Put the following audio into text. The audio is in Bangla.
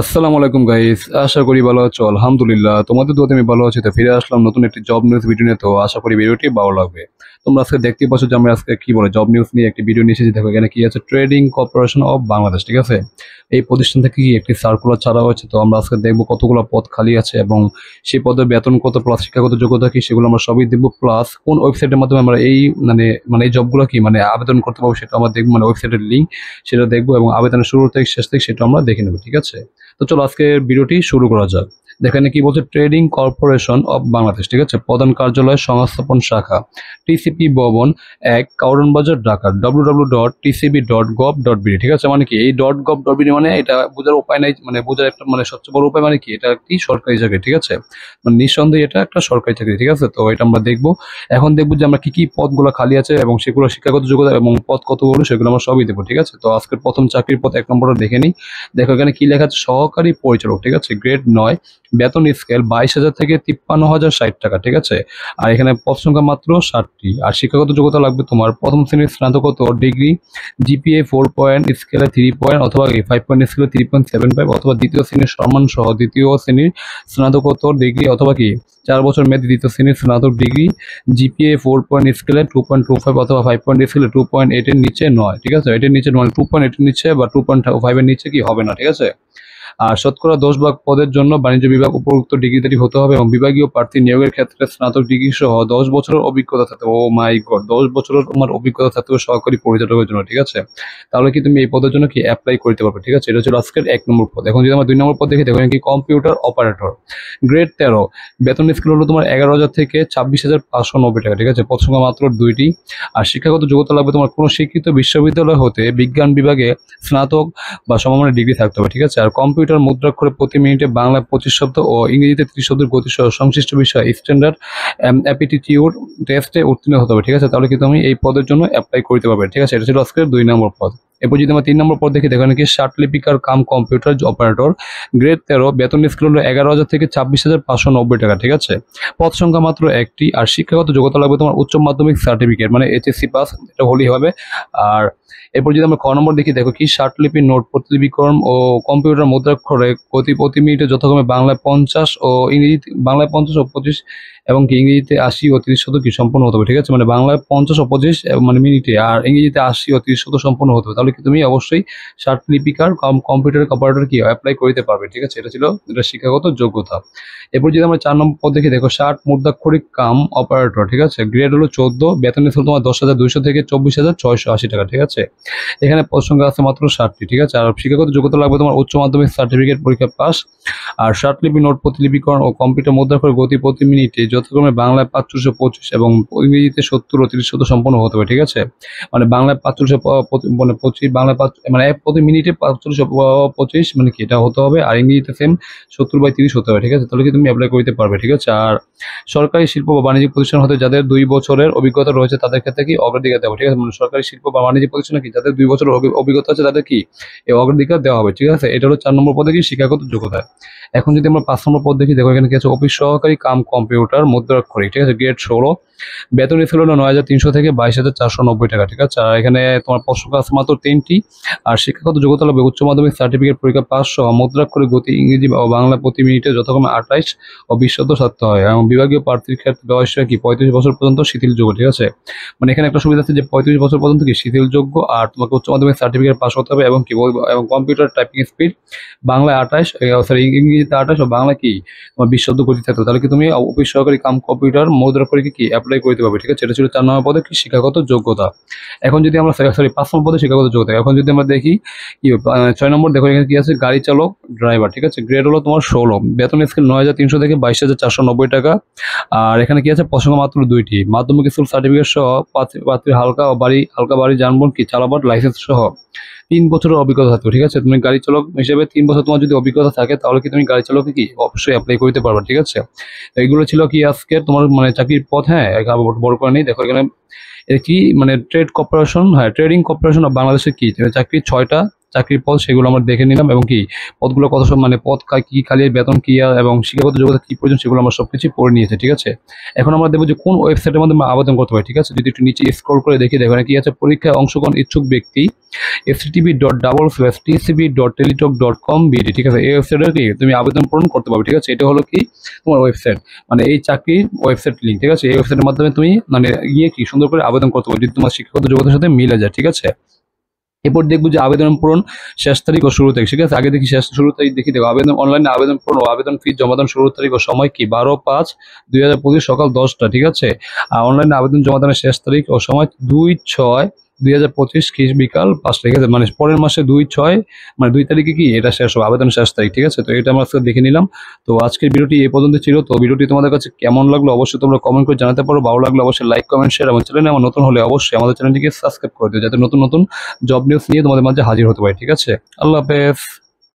আসসালামু আলাইকুম গাইস, আশা করি ভালো আছো। আলহামদুলিল্লাহ তোমাদের দোয়াতে আমি ভালো আছি। তো ফিরে আসলাম নতুন একটি জব নিউজ ভিডিও নিয়ে। তো আশা করি ভিডিওটি ভালো লাগবে। তোমরা আজকে দেখতেই পাচ্ছ যে আমরা আজকে কি বলে জব নিউজ নিয়ে একটি ভিডিও নিয়ে এসেছি। দেখো এখানে কি আছে, ট্রেডিং কর্পোরেশন অফ বাংলাদেশ, ঠিক আছে। এই প্রতিষ্ঠান থেকে কি একটি সার্কুলার ছাড়া হয়েছে। তো আমরা আজকে দেখবো কতগুলো পদ খালি আছে এবং সেই পদের বেতন কত, প্লাস শিক্ষাগত যোগ্যতা কি, সেগুলো আমরা সবই দেখবো। প্লাস কোন ওয়েবসাইটের মাধ্যমে আমরা এই মানে এই জবগুলো কি আবেদন করতে পারবো সেটা আমরা দেখবো, মানে ওয়েবসাইটের লিঙ্ক সেটা দেখবো এবং আবেদনের শুরু থেকে শেষ থেকে সেটা আমরা দেখে নেবো, ঠিক আছে। তো চলো আজকে ভিডিওটি শুরু করা যাক। দেখেন কি বলছে, ট্রেডিং কর্পোরেশন অফ বাংলাদেশ, ঠিক আছে। প্রধান কার্যালয় সংস্থাপন শাখা টিসিপি ভবন 1, কারণ বাজার, ঢাকা। www.tcb.gov.bd, ঠিক আছে। মানে কি এই .gov.bd, মানে এটা বোঝার উপায় নাই, মানে বোঝার একটা সবচেয়ে বড় উপায় মানে কি, এটা একটি সরকারি চাকরি, ঠিক আছে। মানে নিঃসন্দেহে এটা একটা সরকারি চাকরি, ঠিক আছে। তো এটা আমরা দেখবো। এখন দেখবো যে আমরা কি কি পদগুলো খালি আছে এবং সেগুলো শিক্ষাগত যোগ্যতা এবং পদ কতগুলো সেগুলো আমরা সবই দেবো, ঠিক আছে। তো আজকের প্রথম চাকরির পদ 1 নম্বরটা দেখে নিই। দেখো এখানে কি লেখা আছে, সহকারী পরিচালক, ঠিক আছে, গ্রেড 9, বেতন স্কেল 22,000 থেকে 53,060 টাকা, ঠিক আছে। আর এখানে পদ সংখ্যা মাত্র 60টি। আর শিক্ষাগত যোগ্যতা লাগবে তোমার প্রথম শ্রেণীর স্নাতকোত্তর ডিগ্রি, জিপিএ 4 পয়েন্ট, স্কেলে 3 পয়েন্ট অথবা 5 পয়েন্ট, স্কেলে 3.75 অথবা দ্বিতীয় শ্রেণীর সম্মান সহ দ্বিতীয় শ্রেণীর স্নাতকোত্তর ডিগ্রি অথবা 4 বছর মেয়াদী দ্বিতীয় শ্রেণীর স্নাতক ডিগ্রি, জিপিএ 4 পয়েন্ট, স্কেলে 2.25 অথবা 5 পয়েন্ট, স্কেলে 2.8 এর নিচে নয়, ঠিক আছে। এটার নিচে নয়, 2.8 এর নিচে বা 2.5 এর নিচে কি হবে না, ঠিক আছে। আর শতকরা 10 ভাগ পদের জন্য বাণিজ্য বিভাগ উপরোক্ত ডিগ্রিধারী হতে হবে এবং বিভাগীয় প্রার্থী নিয়োগের ক্ষেত্রে স্নাতক ডিগ্রি সহ 10 বছরের অভিজ্ঞতা থাকতে হবে। ও মাই গড, 10 বছরের তোমার অভিজ্ঞতা থাকতে হবে সহকারী পরিচালকের জন্য, ঠিক আছে। তাহলে কি তুমি এই পদের জন্য কি অ্যাপ্লাই করতে পারবে, ঠিক আছে। এটা ছিল আজকের 1 নম্বর পদ। এখন যদি আমরা 2 নম্বর পদ দেখি, দেখো কি কম্পিউটার অপারেটর, গ্রেড 13, বেতন স্কেল হলো তোমার 11,000 থেকে 26,590 টাকা, ঠিক আছে। পদ সংখ্যা মাত্র 2টি। আর শিক্ষাগত যোগ্যতা লাগবে তোমার কোনো শিক্ষিত বিশ্ববিদ্যালয় হতে বিজ্ঞান বিভাগে স্নাতক বা সমমানের ডিগ্রি থাকতে হবে, ঠিক আছে। আর কম্পিউটার মুদ্রাক্ষরে প্রতি মিনিটে বাংলায় 25 শব্দ ও ইংরেজিতে 30 শব্দের গতি সহ সংশ্লিষ্ট বিষয় স্ট্যান্ডার্ড অ্যাপিটিটিউড টেস্টে উত্তীর্ণ হতে হবে, ঠিক আছে। তাহলে কি তুমি এই পদের জন্য অ্যাপ্লাই করতে পারবে, ঠিক আছে। এটা ছিল আজকের 2 নম্বর পদ। এরপর যদি আমরা 3 নম্বর পদ দেখি, দেখো নাকি ষাট লিপিকার কাম কম্পিউটার অপারেটর, গ্রেড 13, বেতন স্কেল হলো 11,000 থেকে 26,590 টাকা, ঠিক আছে। পদ সংখ্যা মাত্র 1টি। আর শিক্ষাগত যোগ্যতা লাগবে তোমার উচ্চ মাধ্যমিক সার্টিফিকেট, মানে এইচএসসি পাস, এটা হলেই হবে। আর এরপর যদি আমরা ক নম্বর দেখি, দেখো কি ষাটলিপি নোট প্রতিলিপিকরণ ও কম্পিউটার মুদ্রাক্ষরে গতি প্রতি মিনিটে যথাক্রমে বাংলায় 50 ও ইংরেজিতে বাংলায় 50 ও 25 এবং কি ইংরেজিতে 80 ও 30 শব্দ কি সম্পূর্ণ হতে হবে, ঠিক আছে। মানে বাংলায় 50 ও 25 মানে মিনিটে, আর ইংরেজিতে 80 ও 30 শব্দ সম্পূর্ণ হতে হবে। তাহলে কি তুমি অবশ্যই ষাটলিপিকার কম্পিউটার অপারেটর কি অ্যাপ্লাই করতে পারবে, ঠিক আছে। এটা ছিল এটা শিক্ষাগত যোগ্যতা। এরপর যদি আমরা 4 নম্বর পদ দেখি, দেখো ষাট মুদ্রাক্ষরিক কাম অপারেটর, ঠিক আছে, গ্রেড হলো 14, বেতন স্কেল তোমার 10,200 থেকে 24,680 টাকা, ঠিক আছে। এখানে পদ সংখ্যা আছে মাত্র 60টি, ঠিক আছে। আর শিক্ষাগত যোগ্যতা লাগবে তোমার উচ্চ মাধ্যমিক সার্টিফিকেট পরীক্ষা পাস। আর ষাটলিপি নোট প্রতিলিপিকরণ ও কম্পিউটার মুদ্রাক্ষর গতি প্রতি মিনিটে যথাক্রমে বাংলায় 525 এবং ইংরেজিতে 70 ও 30 শব্দ সম্পন্ন হতে হবে, ঠিক আছে। মানে বাংলায় 45 মানে 25, বাংলায় 5 মানে প্রতি মিনিটে 45-25 মানে কি এটা হতে হবে। আর ইংরেজিতে সেম 70/30 হতে হবে, ঠিক আছে। তাহলে কি তুমি অ্যাপ্লাই করতে পারবে, ঠিক আছে। আর সরকারি শিল্প বা বাণিজ্যিক প্রতিষ্ঠান হতে যাদের 2 বছরের অভিজ্ঞতা রয়েছে তাদের ক্ষেত্রে কি অগ্রাধিকার দেওয়া হবে, ঠিক আছে। মানে সরকারি শিল্প বা বাণিজ্যিক প্রতিষ্ঠানে কি যাদের 2 বছরের অভিজ্ঞতা আছে তাদের কি এই অগ্রাধিকার দেওয়া হবে, ঠিক আছে। এটা হলো 4 নম্বর পদে কি শিক্ষাগত যোগ্যতা। এখন যদি আমরা 5 নম্বর পদ দেখি, দেখো এখানে কি আছে, অফিস সহকারী কাম কম্পিউটার মুদ্রাক্ষরিক, ঠিক আছে, গ্রেড 16, বেতন স্কেল হলো 9,300 থেকে 22,490 টাকা, ঠিক আছে। আর এখানে তোমার পদ সংখ্যা আছে মাত্র 3টি। আর শিক্ষাগত যোগ্যতা লাগবে উচ্চ মাধ্যমিক সার্টিফিকেট পরীক্ষা পাস সহ মুদ্রাক্ষরিক গতি ইংরেজি ও বাংলা প্রতি মিনিটে যথাক্রমে 28 ও 20 শব্দ থাকতে হয় এবং বিভাগীয় প্রার্থীর ক্ষেত্রে বয়স কি 35 বছর পর্যন্ত শিথিলযোগ্য, ঠিক আছে। মানে এখানে একটা সুবিধা আছে যে 35 বছর পর্যন্ত কি শিথিলযোগ্য। আর তোমাকে উচ্চ মাধ্যমিক সার্টিফিকেট পাস হতে হবে এবং কি এবং কম্পিউটার টাইপিং স্পিড বাংলায় 28, সরি ইংরেজিতে 28 ও বাংলা কি তোমার 20 শব্দ গতি থাকতে হবে। তাহলে কি তুমি অফিস সহকারী কাম কম্পিউটার মুদ্রাক্ষরিকে কি অ্যাপ্লাই করতে পারবে, ঠিক আছে। এটা ছিল 4 নম্বর পদে কি শিক্ষাগত যোগ্যতা। এখন যদি আমরা 5 নম্বর পদে শিক্ষাগত যোগ্যতা, এখন যদি আমরা দেখি কি 6 নম্বর, দেখো এখানে কি আছে, গাড়ি চালক ড্রাইভার, ঠিক আছে, গ্রেড হলো তোমার 16, বেতন স্কেল 9,300 থেকে 22,490 টাকা। আর এখানে কি আছে, পদ সংখ্যা মাত্র 2টি। মাধ্যমিক স্কুল সার্টিফিকেট সহ প্রার্থীর হালকা বাড়ি যানবাহন কি চালাবার লাইসেন্স সহ 3 বছরের অভিজ্ঞতা থাকবে, ঠিক আছে। তুমি গাড়ি চালক হিসেবে 3 বছর তোমার যদি অভিজ্ঞতা থাকে তাহলে কি তুমি গাড়ি চালকে কি অবশ্যই অ্যাপ্লাই করতে পারবে, ঠিক আছে। এইগুলো ছিল কি আজকে তোমার চাকরির পথ। হ্যাঁ, বড় করে নেই। দেখো এখানে এর কি ট্রেড কর্পোরেশন, হ্যাঁ, ট্রেডিং কর্পোরেশন অফ বাংলাদেশের কি চাকরি 6টা চাকরির পদ সেগুলো আমরা দেখে নিলাম, এবং কি পদগুলো কত সব মানে পদ কি খালি, বেতন কি এবং শিক্ষাগত যোগ্যতা কি প্রয়োজন সেগুলো আমরা সবকিছু পড়ে নিয়েছি। ঠিক আছে, এখন আমরা দেখবো যে কোন ওয়েবসাইটের মধ্যে আমরা আবেদন করতে পারি। ঠিক আছে, যদি একটু নিচে স্ক্রল করে দেখি, দেখো কি আছে, পরীক্ষায় অংশগ্রহণ ইচ্ছুক ব্যক্তি http://tcb.teletalk.com/bd। ঠিক আছে, এই ওয়েবসাইটে কি তুমি আবেদন পূরণ করতে পারবে। ঠিক আছে, এটা হলো কি তোমার ওয়েবসাইট, মানে এই চাকরির ওয়েবসাইট লিঙ্ক। ঠিক আছে, এই ওয়েবসাইটের মাধ্যমে তুমি মানে গিয়ে কি সুন্দর করে আবেদন করতে পারবে যদি তোমার শিক্ষাগত যোগ্যতার সাথে মিলে যায়। ঠিক আছে, এরপর দেখবো যে আবেদন পূরণ শেষ তারিখ ও শুরু তারিখ। ঠিক আছে, আগে দেখি শেষ শুরু তারিখ দেখি। দেখো আবেদন অনলাইনে আবেদন পূরণ ও আবেদন ফি জমাদান শুরু তারিখ ও সময় কি 12/5/2025 সকাল 10টা। ঠিক আছে, আর অনলাইনে আবেদন জমাদানের শেষ তারিখ ও সময় 2/6/2025 বিকাল 5টা। ঠিক আছে, মানে পরের মাসে 2/6 মানে 2 তারিখে কি এটা শেষ হবে, আবেদন শেষ তারিখ। ঠিক আছে, তো এটা আমরা আজকে দেখে নিলাম। তো আজকের ভিডিওটি এই পর্যন্ত ছিল। তো ভিডিওটি তোমাদের কাছে কেমন লাগলো অবশ্যই তোমরা কমেন্ট করে জানাতে পারো। ভালো লাগলে অবশ্যই লাইক, কমেন্ট, শেয়ার, এবং চ্যানেলে আমার নতুন হলে অবশ্যই আমাদের চ্যানেলটিকে সাবস্ক্রাইব করে দিও, যাতে নতুন নতুন জব নিউজ নিয়ে তোমাদের মাঝে হাজির হতে পারি। ঠিক আছে, আল্লাহ হাফেজ।